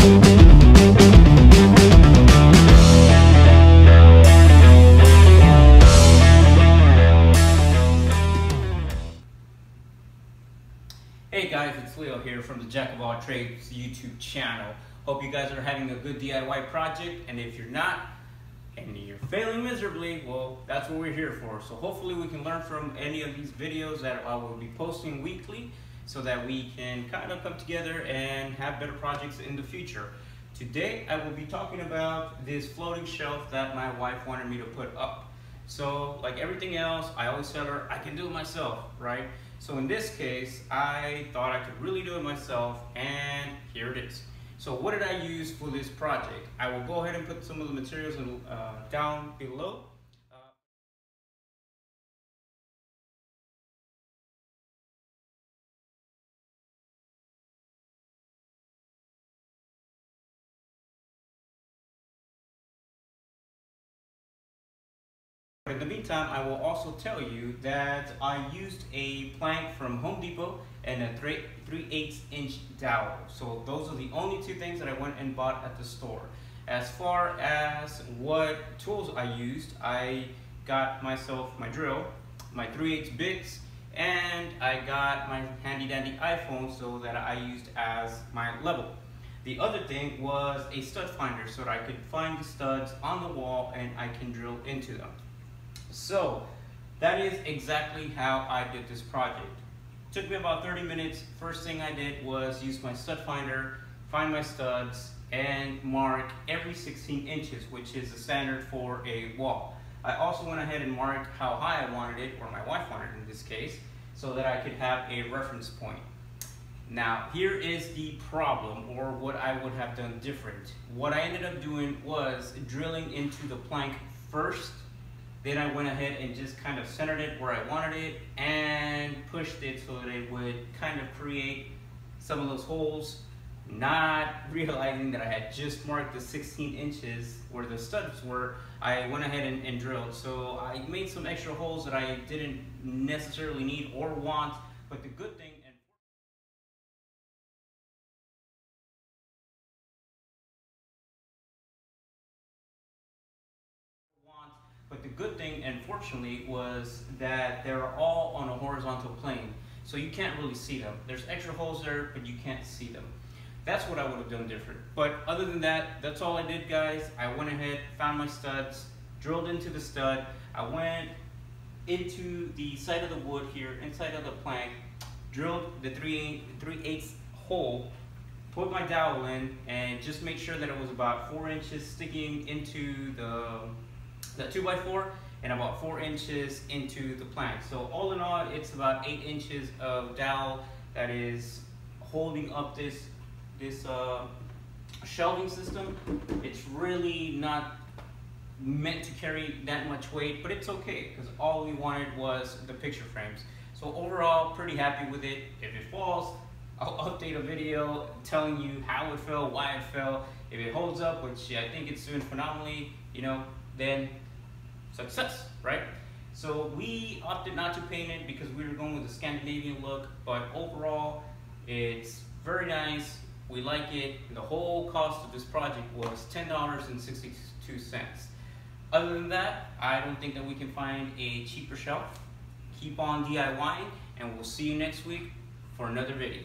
Hey guys, it's Leo here from the Jack of All Trades YouTube channel. Hope you guys are having a good DIY project, and if you're not, and you're failing miserably, well, that's what we're here for. So hopefully we can learn from any of these videos that I will be posting weekly so that we can kind of come together and have better projects in the future. Today I will be talking about this floating shelf that my wife wanted me to put up. So like everything else, I always tell her I can do it myself, right? So in this case, I thought I could really do it myself, and here it is. So what did I use for this project? I will go ahead and put some of the materials down below. In the meantime, I will also tell you that I used a plank from Home Depot and a 3/8 inch dowel. So those are the only two things that I went and bought at the store. As far as what tools I used, I got myself my drill, my 3/8 bits, and I got my handy dandy iPhone so that I used as my level. The other thing was a stud finder so that I could find the studs on the wall and I can drill into them. So that is exactly how I did this project. Took me about 30 minutes. First thing I did was use my stud finder, find my studs, and mark every 16 inches, which is the standard for a wall. I also went ahead and marked how high I wanted it, or my wife wanted it in this case, so that I could have a reference point. Now, here is the problem, or what I would have done different. What I ended up doing was drilling into the plank first. Then I went ahead and just kind of centered it where I wanted it and pushed it so that it would kind of create some of those holes, not realizing that I had just marked the 16 inches where the studs were. I went ahead and drilled. So I made some extra holes that I didn't necessarily need or want, but the good thing, unfortunately, was that they're all on a horizontal plane, so you can't really see them. There's extra holes there, but you can't see them. That's what I would have done different. But other than that, that's all I did, guys. I went ahead, found my studs, drilled into the stud. I went into the side of the wood here, inside of the plank, drilled the 3/8 hole, put my dowel in, and just make sure that it was about 4 inches sticking into the 2x4 and about 4 inches into the plank. So all in all, it's about 8 inches of dowel that is holding up this shelving system. It's really not meant to carry that much weight, but it's okay because all we wanted was the picture frames. So overall, pretty happy with it. If it falls, I'll update a video telling you how it fell, why it fell. If it holds up, which I think it's doing phenomenally, then success, right? So we opted not to paint it because we were going with a Scandinavian look, but overall, it's very nice. We like it. The whole cost of this project was $10.62. Other than that, I don't think that we can find a cheaper shelf. Keep on DIYing, and we'll see you next week for another video.